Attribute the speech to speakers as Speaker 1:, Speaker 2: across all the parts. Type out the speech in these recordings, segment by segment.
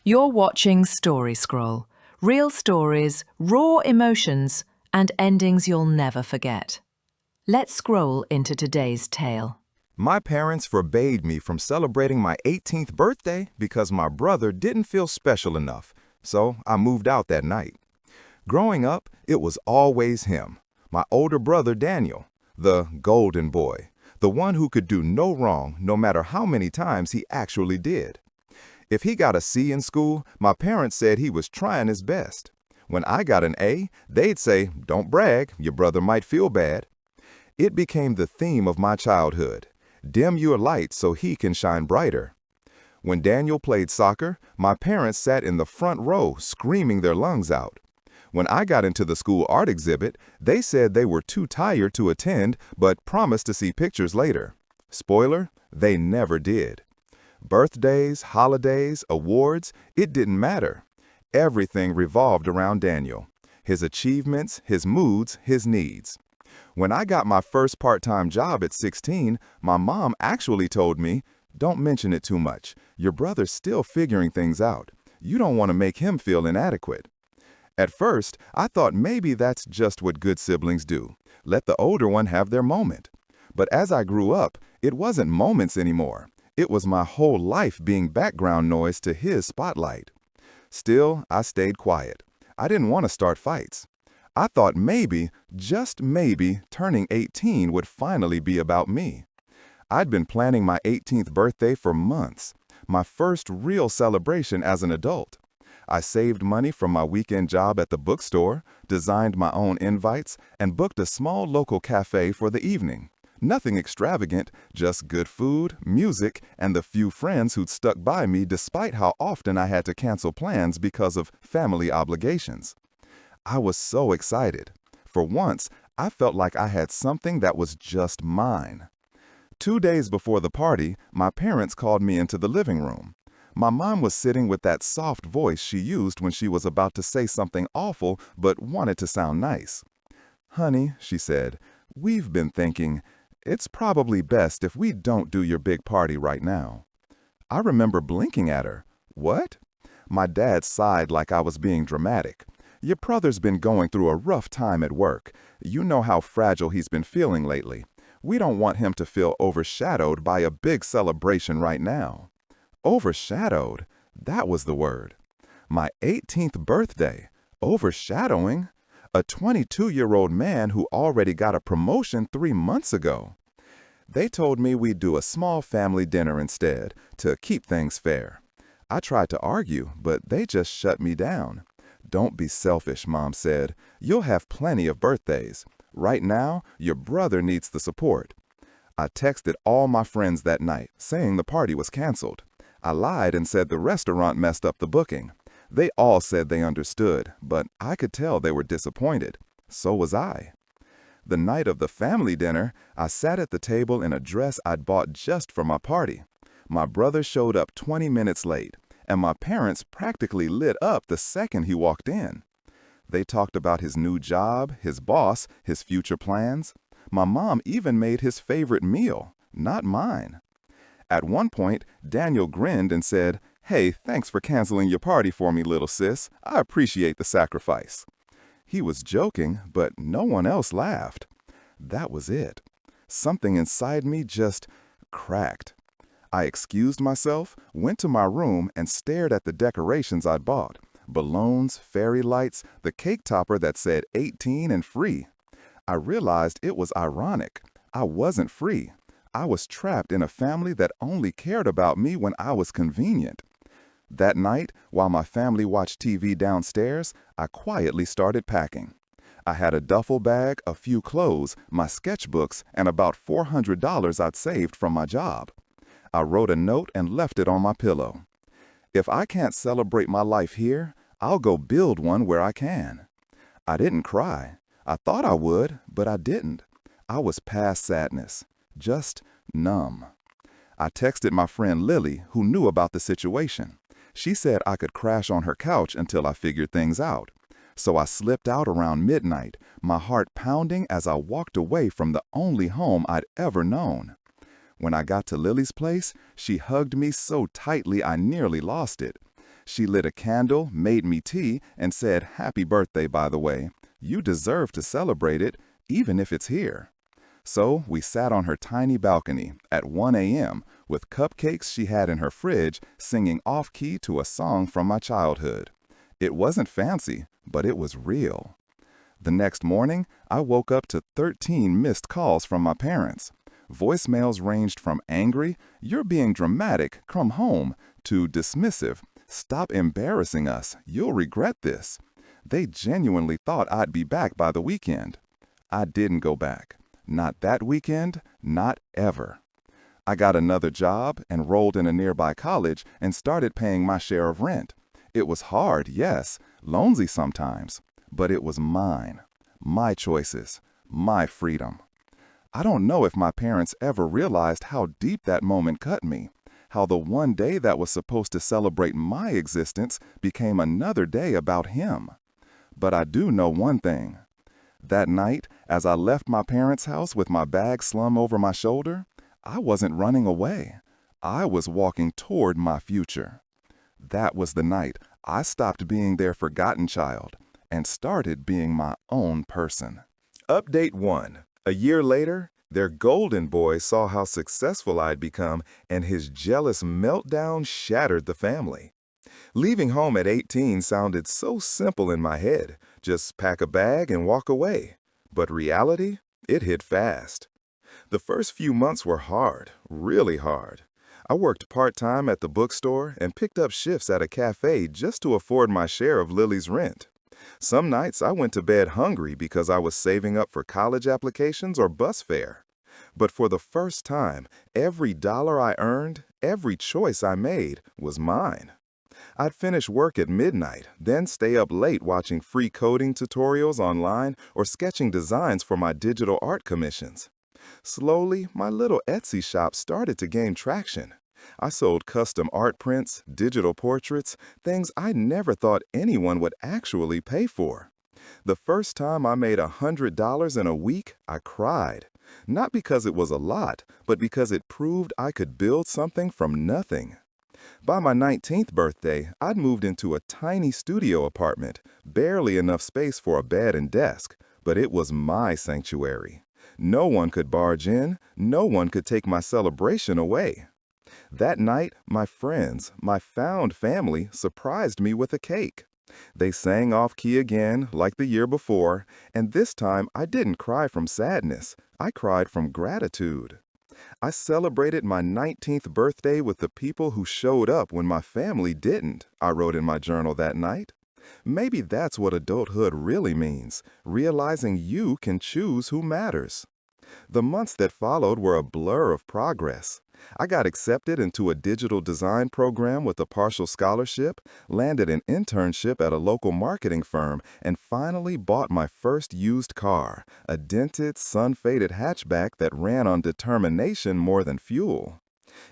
Speaker 1: You're watching Story Scroll. Real stories, raw emotions, and endings you'll never forget. Let's scroll into today's tale.
Speaker 2: My parents forbade me from celebrating my 18th birthday because my brother didn't feel special enough, so I moved out that night. Growing up, it was always him, my older brother Daniel, the golden boy, the one who could do no wrong no matter how many times he actually did. If he got a C in school, my parents said he was trying his best. When I got an A, they'd say, "Don't brag, your brother might feel bad." It became the theme of my childhood. Dim your light so he can shine brighter. When Daniel played soccer, my parents sat in the front row screaming their lungs out. When I got into the school art exhibit, they said they were too tired to attend but promised to see pictures later. Spoiler, they never did. Birthdays, holidays, awards, it didn't matter. Everything revolved around Daniel. His achievements, his moods, his needs. When I got my first part-time job at 16, my mom actually told me, "Don't mention it too much. Your brother's still figuring things out. You don't want to make him feel inadequate." At first, I thought maybe that's just what good siblings do. Let the older one have their moment. But as I grew up, it wasn't moments anymore. It was my whole life being background noise to his spotlight. Still, I stayed quiet. I didn't want to start fights. I thought maybe, just maybe, turning 18 would finally be about me. I'd been planning my 18th birthday for months, my first real celebration as an adult. I saved money from my weekend job at the bookstore, designed my own invites, and booked a small local cafe for the evening. Nothing extravagant, just good food, music, and the few friends who'd stuck by me despite how often I had to cancel plans because of family obligations. I was so excited. For once, I felt like I had something that was just mine. 2 days before the party, my parents called me into the living room. My mom was sitting with that soft voice she used when she was about to say something awful but wanted to sound nice. "Honey," she said, "we've been thinking, it's probably best if we don't do your big party right now." I remember blinking at her. "What?" My dad sighed like I was being dramatic. "Your brother's been going through a rough time at work. You know how fragile he's been feeling lately. We don't want him to feel overshadowed by a big celebration right now." Overshadowed? That was the word. My 18th birthday. Overshadowing? A 22-year-old man who already got a promotion 3 months ago. They told me we'd do a small family dinner instead, to keep things fair. I tried to argue, but they just shut me down. "Don't be selfish," Mom said. "You'll have plenty of birthdays. Right now, your brother needs the support." I texted all my friends that night, saying the party was canceled. I lied and said the restaurant messed up the booking. They all said they understood, but I could tell they were disappointed. So was I. The night of the family dinner, I sat at the table in a dress I'd bought just for my party. My brother showed up 20 minutes late, and my parents practically lit up the second he walked in. They talked about his new job, his boss, his future plans. My mom even made his favorite meal, not mine. At one point, Daniel grinned and said, "Hey, thanks for canceling your party for me, little sis. I appreciate the sacrifice." He was joking, but no one else laughed. That was it. Something inside me just cracked. I excused myself, went to my room, and stared at the decorations I'd bought. Balloons, fairy lights, the cake topper that said 18 and free. I realized it was ironic. I wasn't free. I was trapped in a family that only cared about me when I was convenient. That night, while my family watched TV downstairs, I quietly started packing. I had a duffel bag, a few clothes, my sketchbooks, and about $400 I'd saved from my job. I wrote a note and left it on my pillow. If I can't celebrate my life here, I'll go build one where I can. I didn't cry. I thought I would, but I didn't. I was past sadness, just numb. I texted my friend Lily, who knew about the situation. She said I could crash on her couch until I figured things out. So I slipped out around midnight, my heart pounding as I walked away from the only home I'd ever known. When I got to Lily's place, she hugged me so tightly I nearly lost it. She lit a candle, made me tea, and said, "Happy birthday, by the way. You deserve to celebrate it, even if it's here." So we sat on her tiny balcony at 1 a.m. with cupcakes she had in her fridge, singing off-key to a song from my childhood. It wasn't fancy, but it was real. The next morning, I woke up to 13 missed calls from my parents. Voicemails ranged from angry, "You're being dramatic, come home," to dismissive, "Stop embarrassing us, you'll regret this." They genuinely thought I'd be back by the weekend. I didn't go back. Not that weekend, not ever. I got another job, enrolled in a nearby college, and started paying my share of rent. It was hard, yes, lonely sometimes, but it was mine, my choices, my freedom. I don't know if my parents ever realized how deep that moment cut me, how the one day that was supposed to celebrate my existence became another day about him. But I do know one thing. That night, as I left my parents' house with my bag slung over my shoulder, I wasn't running away. I was walking toward my future. That was the night I stopped being their forgotten child and started being my own person. Update 1. A year later, their golden boy saw how successful I'd become, and his jealous meltdown shattered the family. Leaving home at 18 sounded so simple in my head. Just pack a bag and walk away. But reality, it hit fast. The first few months were hard, really hard. I worked part-time at the bookstore and picked up shifts at a cafe just to afford my share of Lily's rent. Some nights I went to bed hungry because I was saving up for college applications or bus fare. But for the first time, every dollar I earned, every choice I made was mine. I'd finish work at midnight, then stay up late watching free coding tutorials online or sketching designs for my digital art commissions. Slowly, my little Etsy shop started to gain traction. I sold custom art prints, digital portraits, things I never thought anyone would actually pay for. The first time I made $100 in a week, I cried. Not because it was a lot, but because it proved I could build something from nothing. By my 19th birthday, I'd moved into a tiny studio apartment, barely enough space for a bed and desk, but it was my sanctuary. No one could barge in, no one could take my celebration away. That night, my friends, my found family, surprised me with a cake. They sang off-key again, like the year before, and this time I didn't cry from sadness, I cried from gratitude. I celebrated my 19th birthday with the people who showed up when my family didn't, I wrote in my journal that night. Maybe that's what adulthood really means, realizing you can choose who matters. The months that followed were a blur of progress. I got accepted into a digital design program with a partial scholarship, landed an internship at a local marketing firm, and finally bought my first used car, a dented, sun-faded hatchback that ran on determination more than fuel.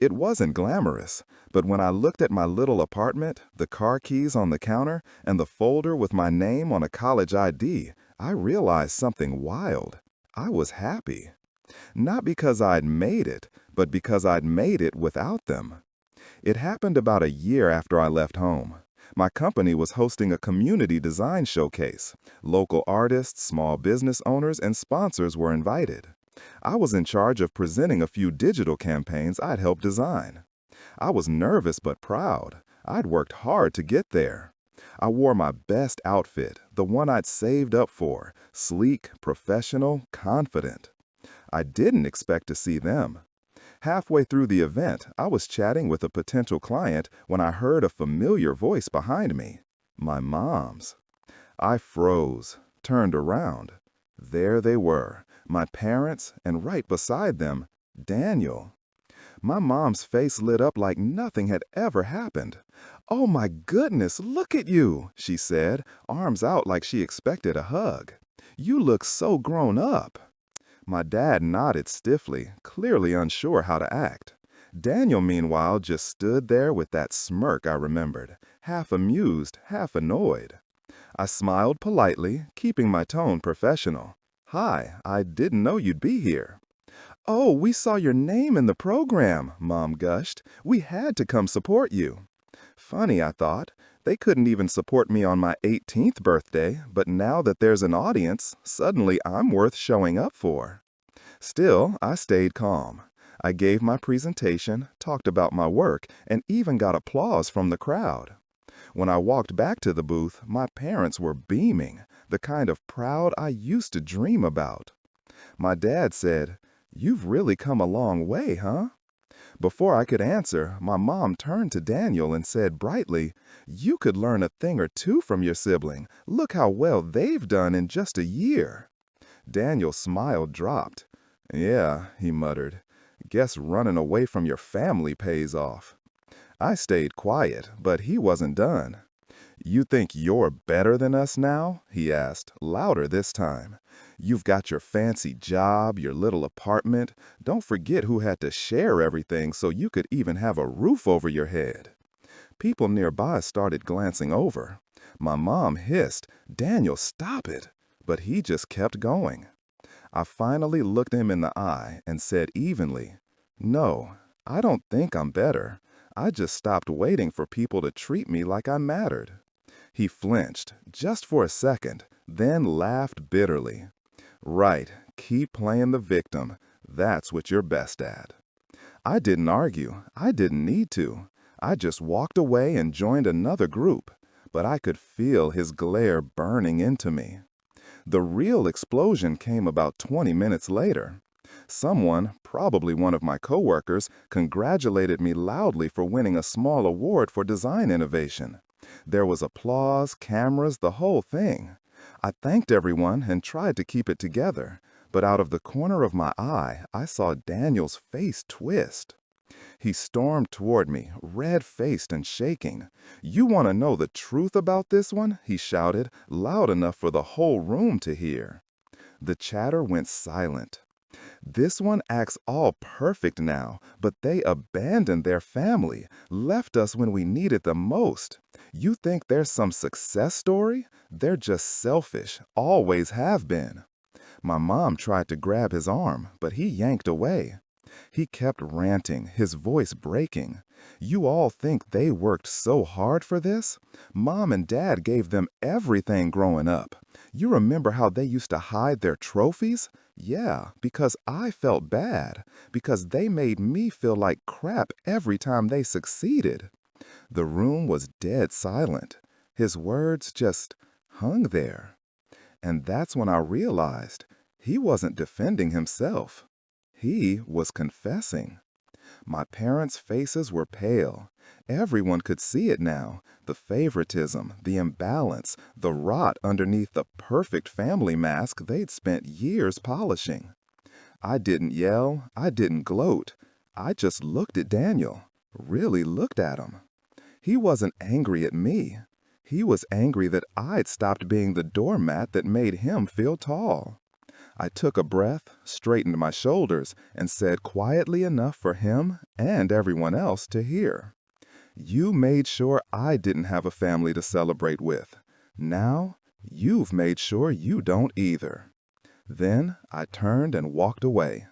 Speaker 2: It wasn't glamorous, but when I looked at my little apartment, the car keys on the counter, and the folder with my name on a college ID, I realized something wild. I was happy. Not because I'd made it, but because I'd made it without them. It happened about a year after I left home. My company was hosting a community design showcase. Local artists, small business owners, and sponsors were invited. I was in charge of presenting a few digital campaigns I'd helped design. I was nervous but proud. I'd worked hard to get there. I wore my best outfit, the one I'd saved up for, sleek, professional, confident. I didn't expect to see them. Halfway through the event, I was chatting with a potential client when I heard a familiar voice behind me, my mom's. I froze, turned around. There they were, my parents, and right beside them, Daniel. My mom's face lit up like nothing had ever happened. "Oh my goodness, look at you," she said, arms out like she expected a hug. "You look so grown up." My dad nodded stiffly, clearly unsure how to act. Daniel, meanwhile, just stood there with that smirk I remembered, half amused, half annoyed. I smiled politely, keeping my tone professional. "Hi, I didn't know you'd be here." "Oh, we saw your name in the program," Mom gushed. "We had to come support you." Funny, I thought. They couldn't even support me on my 18th birthday, but now that there's an audience, suddenly I'm worth showing up for. Still, I stayed calm. I gave my presentation, talked about my work, and even got applause from the crowd. When I walked back to the booth, my parents were beaming, the kind of proud I used to dream about. My dad said, "You've really come a long way, huh?" Before I could answer, my mom turned to Daniel and said brightly, "You could learn a thing or two from your sibling. Look how well they've done in just a year." Daniel's smile dropped. "Yeah," he muttered. "Guess running away from your family pays off." I stayed quiet, but he wasn't done. "You think you're better than us now?" he asked, louder this time. "You've got your fancy job, your little apartment. Don't forget who had to share everything so you could even have a roof over your head." People nearby started glancing over. My mom hissed, "Daniel, stop it!" But he just kept going. I finally looked him in the eye and said evenly, "No, I don't think I'm better. I just stopped waiting for people to treat me like I mattered." He flinched, just for a second, then laughed bitterly. "Right, keep playing the victim. That's what you're best at." I didn't argue. I didn't need to. I just walked away and joined another group, but I could feel his glare burning into me. The real explosion came about 20 minutes later. Someone, probably one of my coworkers, congratulated me loudly for winning a small award for design innovation. There was applause, cameras, the whole thing. I thanked everyone and tried to keep it together, but out of the corner of my eye, I saw Daniel's face twist. He stormed toward me, red-faced and shaking. "You want to know the truth about this one?" he shouted, loud enough for the whole room to hear. The chatter went silent. "This one acts all perfect now, but they abandoned their family, left us when we needed them most. You think there's some success story? They're just selfish, always have been." My mom tried to grab his arm, but he yanked away. He kept ranting, his voice breaking. "You all think they worked so hard for this? Mom and Dad gave them everything growing up. You remember how they used to hide their trophies? Yeah, because I felt bad, because they made me feel like crap every time they succeeded." The room was dead silent. His words just hung there. And that's when I realized he wasn't defending himself. He was confessing. My parents' faces were pale. Everyone could see it now, the favoritism, the imbalance, the rot underneath the perfect family mask they'd spent years polishing. I didn't yell, I didn't gloat. I just looked at Daniel, really looked at him. He wasn't angry at me. He was angry that I'd stopped being the doormat that made him feel tall. I took a breath, straightened my shoulders, and said quietly enough for him and everyone else to hear, "You made sure I didn't have a family to celebrate with. Now, you've made sure you don't either." Then I turned and walked away.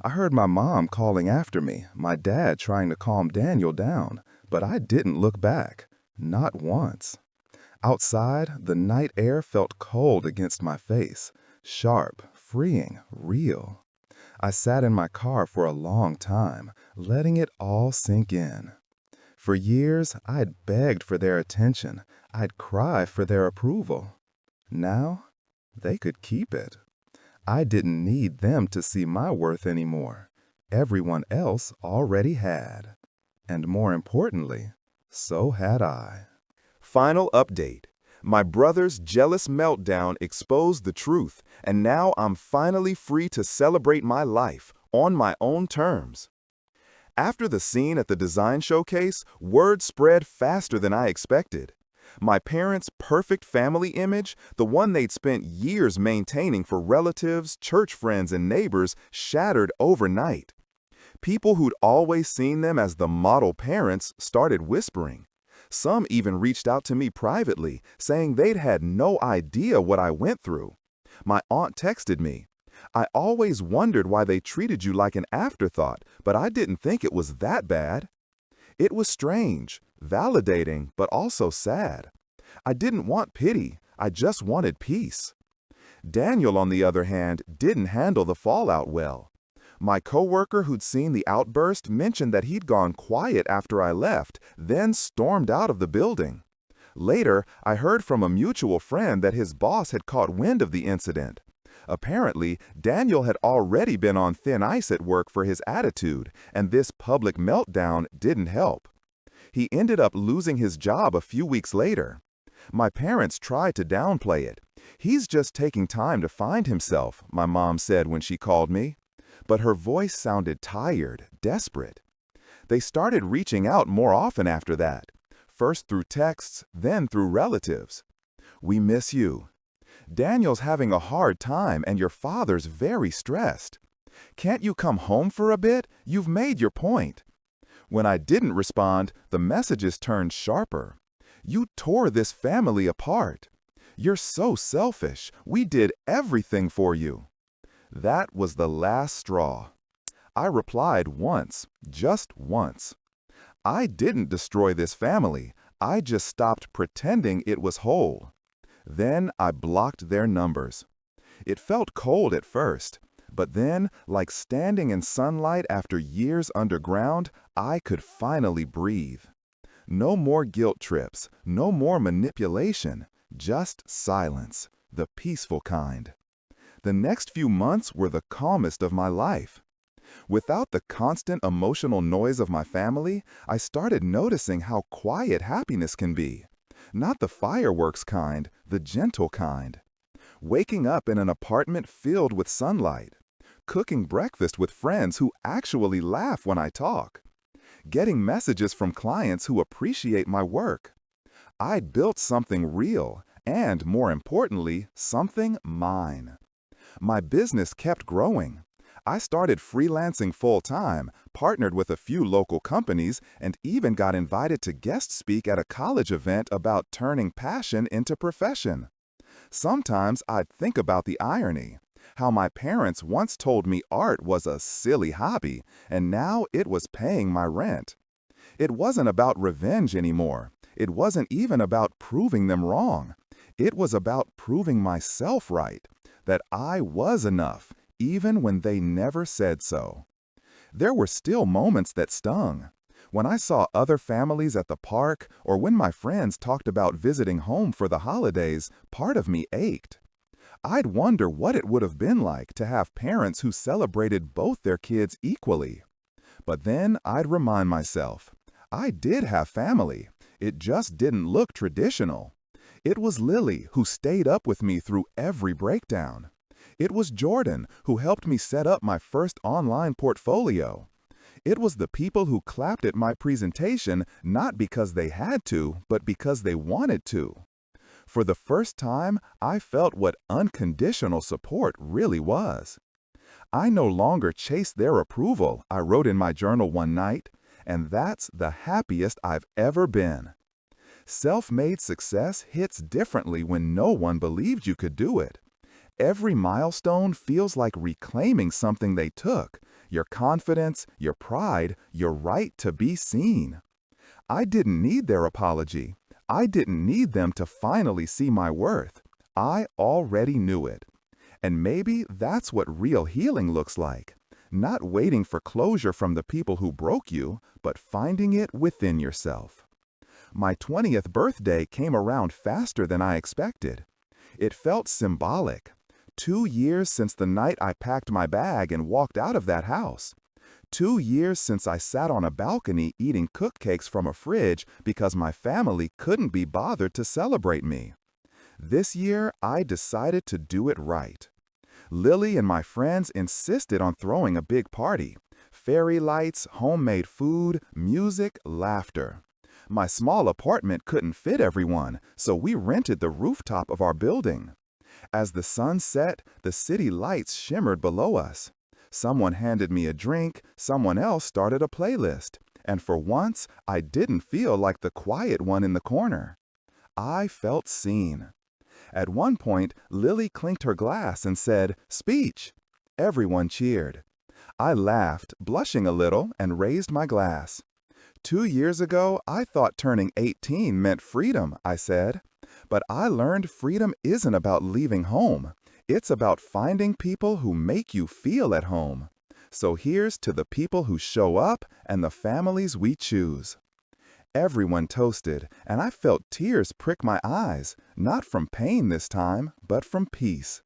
Speaker 2: I heard my mom calling after me, my dad trying to calm Daniel down, but I didn't look back, not once. Outside, the night air felt cold against my face, sharp, freeing, real. I sat in my car for a long time, letting it all sink in. For years, I'd begged for their attention. I'd cry for their approval. Now, they could keep it. I didn't need them to see my worth anymore. Everyone else already had. And more importantly, so had I. Final update. My brother's jealous meltdown exposed the truth, and now I'm finally free to celebrate my life on my own terms. After the scene at the design showcase, word spread faster than I expected. My parents' perfect family image, the one they'd spent years maintaining for relatives, church friends, and neighbors, shattered overnight. People who'd always seen them as the model parents started whispering. Some even reached out to me privately, saying they'd had no idea what I went through. My aunt texted me, "I always wondered why they treated you like an afterthought, but I didn't think it was that bad." It was strange. validating but also sad. I didn't want pity, I just wanted peace. Daniel, on the other hand, didn't handle the fallout well. My coworker who'd seen the outburst mentioned that he'd gone quiet after I left, then stormed out of the building. Later, I heard from a mutual friend that his boss had caught wind of the incident. Apparently, Daniel had already been on thin ice at work for his attitude, and this public meltdown didn't help. He ended up losing his job a few weeks later. My parents tried to downplay it. "He's just taking time to find himself," my mom said when she called me. But her voice sounded tired, desperate. They started reaching out more often after that, first through texts, then through relatives. "We miss you. Daniel's having a hard time and your father's very stressed. Can't you come home for a bit? You've made your point." When I didn't respond, the messages turned sharper. "You tore this family apart. You're so selfish. We did everything for you." That was the last straw. I replied once, just once. I didn't destroy this family. I just stopped pretending it was whole. Then I blocked their numbers. It felt cold at first, but then, like standing in sunlight after years underground, I could finally breathe. No more guilt trips, no more manipulation, just silence, the peaceful kind. The next few months were the calmest of my life. Without the constant emotional noise of my family, I started noticing how quiet happiness can be. Not the fireworks kind, the gentle kind. Waking up in an apartment filled with sunlight. Cooking breakfast with friends who actually laugh when I talk. Getting messages from clients who appreciate my work. I'd built something real and, more importantly, something mine. My business kept growing. I started freelancing full-time, partnered with a few local companies, and even got invited to guest speak at a college event about turning passion into profession. Sometimes I'd think about the irony, how my parents once told me art was a silly hobby, and now it was paying my rent. It wasn't about revenge anymore. It wasn't even about proving them wrong. It was about proving myself right, that I was enough, even when they never said so. There were still moments that stung. When I saw other families at the park, or when my friends talked about visiting home for the holidays, part of me ached. I'd wonder what it would have been like to have parents who celebrated both their kids equally. But then I'd remind myself, I did have family. It just didn't look traditional. It was Lily who stayed up with me through every breakdown. It was Jordan who helped me set up my first online portfolio. It was the people who clapped at my presentation not because they had to, but because they wanted to. For the first time, I felt what unconditional support really was. I no longer chased their approval, I wrote in my journal one night, and that's the happiest I've ever been. Self-made success hits differently when no one believed you could do it. Every milestone feels like reclaiming something they took, your confidence, your pride, your right to be seen. I didn't need their apology. I didn't need them to finally see my worth. I already knew it. And maybe that's what real healing looks like. Not waiting for closure from the people who broke you, but finding it within yourself. My 20th birthday came around faster than I expected. It felt symbolic. 2 years since the night I packed my bag and walked out of that house. 2 years since I sat on a balcony eating cupcakes from a fridge because my family couldn't be bothered to celebrate me. This year, I decided to do it right. Lily and my friends insisted on throwing a big party. Fairy lights, homemade food, music, laughter. My small apartment couldn't fit everyone, so we rented the rooftop of our building. As the sun set, the city lights shimmered below us. Someone handed me a drink, someone else started a playlist, and for once, I didn't feel like the quiet one in the corner. I felt seen. At one point, Lily clinked her glass and said, "Speech." Everyone cheered. I laughed, blushing a little, and raised my glass.
Speaker 3: 2 years ago, I thought turning 18 meant freedom, I said. But I learned freedom isn't about leaving home. It's about finding people who make you feel at home. So here's to the people who show up and the families we choose. Everyone toasted, and I felt tears prick my eyes, not from pain this time, but from peace.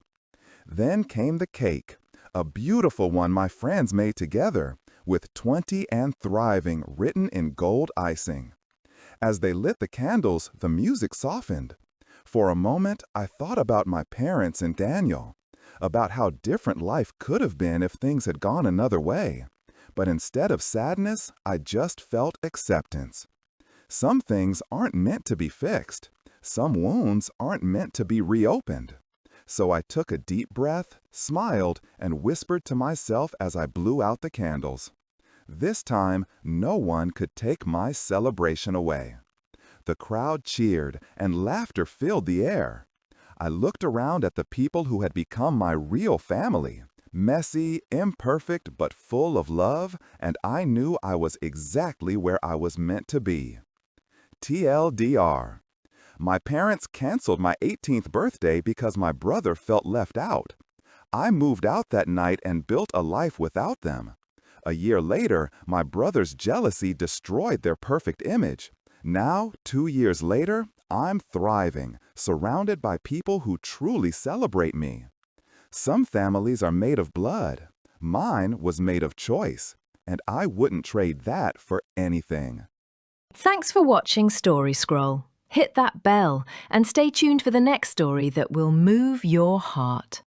Speaker 3: Then came the cake, a beautiful one my friends made together, with 20 and thriving written in gold icing. As they lit the candles, the music softened. For a moment, I thought about my parents and Daniel, about how different life could have been if things had gone another way. But instead of sadness, I just felt acceptance. Some things aren't meant to be fixed. Some wounds aren't meant to be reopened. So I took a deep breath, smiled, and whispered to myself as I blew out the candles. This time, no one could take my celebration away. The crowd cheered, and laughter filled the air. I looked around at the people who had become my real family, messy, imperfect, but full of love, and I knew I was exactly where I was meant to be. TLDR. My parents canceled my 18th birthday because my brother felt left out. I moved out that night and built a life without them. A year later, my brother's jealousy destroyed their perfect image. Now, 2 years later, I'm thriving, surrounded by people who truly celebrate me. Some families are made of blood. Mine was made of choice, and I wouldn't trade that for anything.
Speaker 1: Thanks for watching Story Scroll. Hit that bell and stay tuned for the next story that will move your heart.